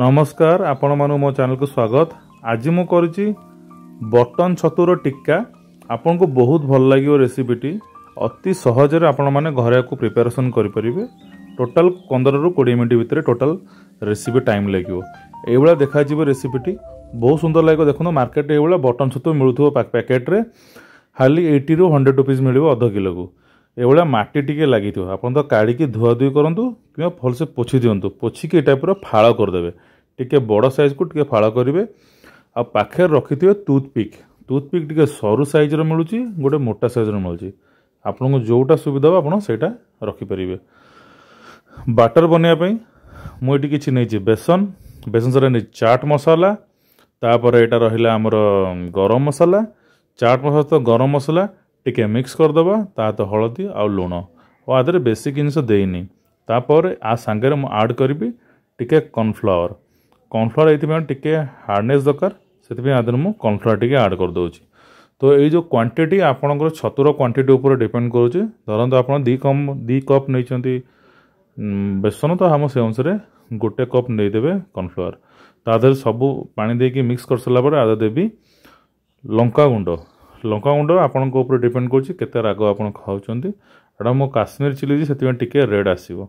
नमस्कार आपण मानु मो चैनल को स्वागत। आज मु करुची बटन छतुर टिक्का। आपन को बहुत भल लगे रेसिपीटी अति सहज रे आपण माने घरे को प्रिपरेशन करि परिबे। टोटल 15 रु 20 मिनिट भितर टोटल रेसिपी टाइम लगिवो। एवला देखा जीव रेसिपीटी बहुत सुंदर लागो। देखो मार्केट एवला बटन छतु मिलुथो पैकेट रे हाली 80 रु 100 रुपीस मिलिबो आधा किलो को। एवला माटी टिके लागि थो आपन तो काढ़ी की धुआ धुई करंतु कि भल से पोछि दियंतु। पोछि के टाइप रो फाळ कर देबे। टिके बड़ साइज को टिके फाळ करिवे। आ पाखे रखिथिबे टूथपिक टिके सरू साइज रो मिलुची गोटे मोटा साइज रो मिलुची। आपन को जोटा सुविधा हो आपन सेटा रखि परिवे। बैटर बनिया पई मु एटी किछि नै छी बेसन सरे नै चाट मसाला तापर एटा रहिला हमर गरम मसाला चाट मसाला तो गरम मसाला टिके मिक्स कर दबा ता तो हळदी आ लूण ओ आदरे बेसिक जिनिस देइनी। तापर आ संगे मु ऐड करबी टिके कॉर्नफ्लावर एथि टिके हार्डनेस दरकार से आदर मु कॉर्नफ्लावर टिके ऐड कर दोची। तो ये जो क्वांटिटी आपनकर छतुर क्वांटिटी ऊपर डिपेंड करूची। धरंतु आपण 2 कप नै बेसन तो हम से अनुसार गोटे कप नै देबे कॉर्नफ्लावर। ता देर सब पानी देकी मिक्स कर सला पर आदा देबी लंका गुंड आपन को ऊपर डिपेंड करूची केते राग आपन खाउचंती। एडा मो काश्मीर चिली जी सेति टिके रेड आसीबो।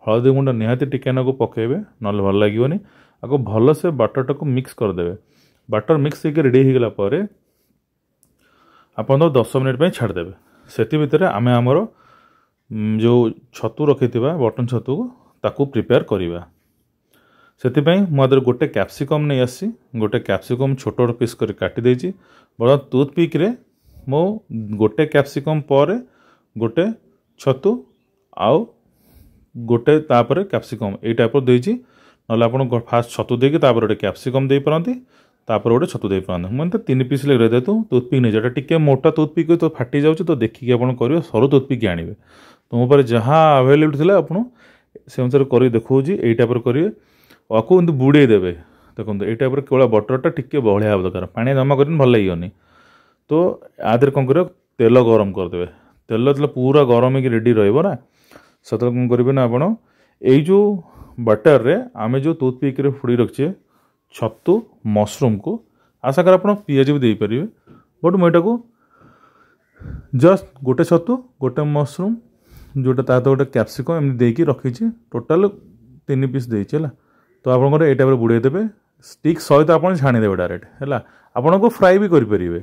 हळदी गुंड निहाती टिके ना को पकेबे नल भल लागिवनी। आको भल से बैटर को मिक्स कर देबे। बैटर मिक्स होके रेडी हो गला परे आपन तो 10 मिनिट पे छाड़ देबे। सेति भितरे आमे हमरो जो छतु रखिथिबा बटन छतु ताकू प्रिपेयर करिबा। सेति पई मदर गोटे कैप्सिकम नै आसी गोटे कैप्सिकम छोटो पीस कर काटी देछि। बड़ा टूथपिक रे मो गोटे कैप्सिकम परे गोटे छतु आउ गोटे तापर कैप्सिकम ए टाइप देछि। नले आपण फास्ट छतु देके तापर गोटे कैप्सिकम दे परंती तापर गोटे छतु दे परंती। मन तो 3 पीस ले दे तो टूथपिक नै जेटा टिके मोटा टूथपिक तो फाटी जाउछ तो देखि के आपण करियो सरू टूथपिक आनिबे। तुम पर जहां अवेलेबल थिला आपण से अनुसार करी देखौजी ए टाइप करिवे। आको एंत बुड़े देबे। देखो ये टाइप केवल बटरटा टिके बहलिया हम दरकार पानी जमा कर भल लगे। तो आदर कौन कर तेल गरम करदे। तेल जो पूरा गरम हो रेडी रहा से कौन करेंगे ना आप जो बटर रे आमे जो टूथपिक रे फुड़ी रखिए छतु मशरूम को आशा कर आप पियाज भी दे पारे। बट मुझे को जस्ट गोटे छतु गोटे मशरूम जोटा ता गोटे कैप्सिकम एमती देकी रखी टोटाल 3 पीस देची है। तो आप ये टाइप बुड़े देवे स्टिक सहित आप छाणीदेवे डायरेक्ट है। आपन को फ्राई भी करेंगे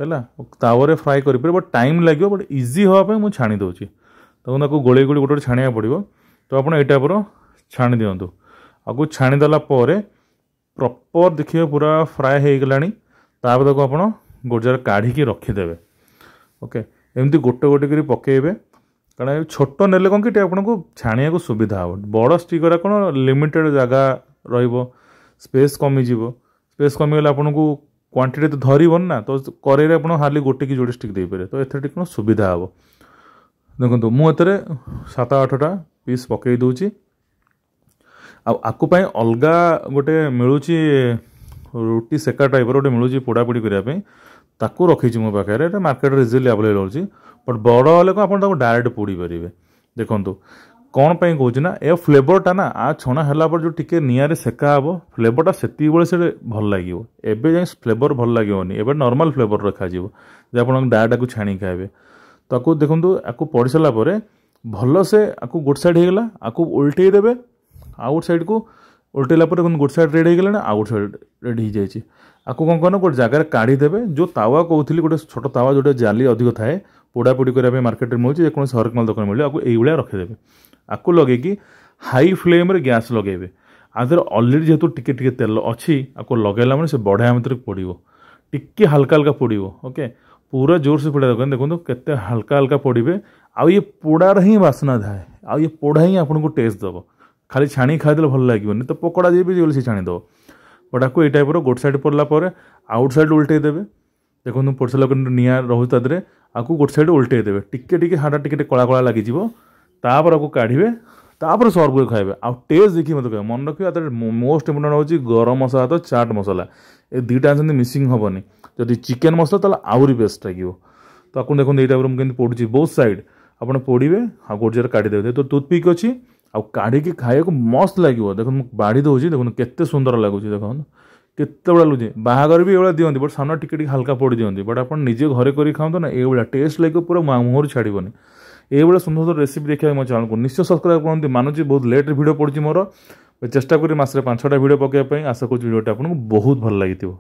है तावे फ्राए करेंगे बट टाइम लगे बट इजी हाँपाई मुझे छाणी दूसरी। तो गोले गोले गोटे छाणिया पड़ो। तो आप ये टाइप छाणी दिंतु आपको छाणीदेला प्रॉपर देखिए पूरा फ्राए हो गलानी। तापर आप गोजार काढ़ी रखीदे। ओके एमती गोटे गोटे कर पकेबे कारण छोट नेले कौन कि आपको छाणिया को सुविधा हो। बड़ स्टिकर कौन लिमिटेड जगह स्पेस कमिज स्पेस कमिगले आपन को क्वांटिटी तो धरबन ना। तो करें आप हार्ली गोटे कि जोड़े स्टिक दे पारे। तो एथर कौन सुविधा हे देखो मुझे 7-8टा पीस पकई दूची। आपको अलगा गोटे मिलूँ रुटी सेका टाइप गोटे मिलूँ पोड़ापोड़ी करने ताकू रखी मो पाखे मार्केट इजिली अवेलेबल होची। बट बड़ हेल्ले को आप डायरेक्ट पोड़ी पारे। देखो कौन पे कहूँ ना ए फ्लेवरटा ना आ छणा है जो टिके निआरे सेका हे फ्लेवरटा से भल लगे। एवं जाए फ्लेवर भल लगेनि एवं नॉर्मल फ्लेवर रखा जो आप डायरेक्ट को छाणी खाए। तो आपको देखो आपको पड़ सारापर भल से आपको गोट साइड होगा आपको उल्टे देवे। आउट साइड को उल्टेला गोट साइड रेडी हो गला आउट साइड रेडी हो जाए। आपको कौन कहना गोटे जगार काढ़ी देवे जो तावा कहूली गोटे छोट तावा जो जाली अधिक थाए पोड़ापोड़ी करने मार्केट में मिलूँ जेको हरकमाल दुकान मिले आपको ये रखीदे। आपको लगे हाई फ्लेम रे गैस लगे आदर अलरेडी जेहेतु टिके टिके तेल अच्छी आपको लगेला मैंने से बढ़िया मत पड़ो टिके हल्का हल्का पड़ो। ओके पूरा जोर से पड़ा दरकार। देखो केते हल्का हल्का पड़े आउ ये पोड़ार ही बासना थाए आउ ये पोड़ा ही आपको टेस्ट दब। खाली छाणी खाईदे भल लगे तो पकड़ा जी भी से छाणीदब। बट आपको ये टाइप गोट साइड पड़ला आउट साइड उल्टे देवे। देखो पड़ सारा निआ रोज तादे आपको गोट साइड उल्टे देवे टिके टिके हाटा टिके कला कला लगे तापर आपको काढ़े तापर सर्व कर खाए। आ टेस्ट देखिए मत कह मन रखिए मोस्ट इम्पोर्टेंट हूँ गरम मसला तो चाट मसला ए दुईटा मिसिंग हेनी। जदि चिकेन मसला तो आहरी बेस्ट लगे। तो आपको देखो ये टाइप मुझे पोड़ी बोथ साइड आप पोड़े आ गोटे जगह काढ़ी देते। तो टूथपिक अच्छी ଆଉ କାଢ଼ିକି ଖାଇବାକୁ ମସ୍ତ ଲାଗିବ। ଦେଖନ୍ତୁ ମୁଁ ବାଢ଼ି ଦେଉଛି, ଦେଖନ୍ତୁ କେତେ ସୁନ୍ଦର ଲାଗୁଛି, ଦେଖନ୍ତୁ କେତେ ବଢ଼ିଆ ଲାଗୁଛି। ବାହାଘର ବି ଏଇଭଳିଆ ଦିଅନ୍ତି, ବଟ୍ ସାନ ଟିକେ ଟିକେ ହାଲକା ପଡ଼ି ଦିଅନ୍ତି, ବଟ୍ ଆପଣ ନିଜେ ଘରେ କରି ଖାଆନ୍ତୁ ନା, ଏଇଭଳିଆ ଟେଷ୍ଟ ଲାଗିବ, ପୁରା ମୁହଁରୁ ଛାଡ଼ିବନି। এইভাবে সুন্দর সুন্দর রেসিপি দেখে মো চ্যানেল নিশ্চয় সবসক্রাইব করতে। মানুষ বহুত লেট্রে ভিডিও পড়ুଛି ମୋର, চেষ্টা করি মাসে 5-6টা ভিডিও পকাইবা। আশা করছি ভিডিওটা আপনার বহুত ভাল লাগিଥିବ।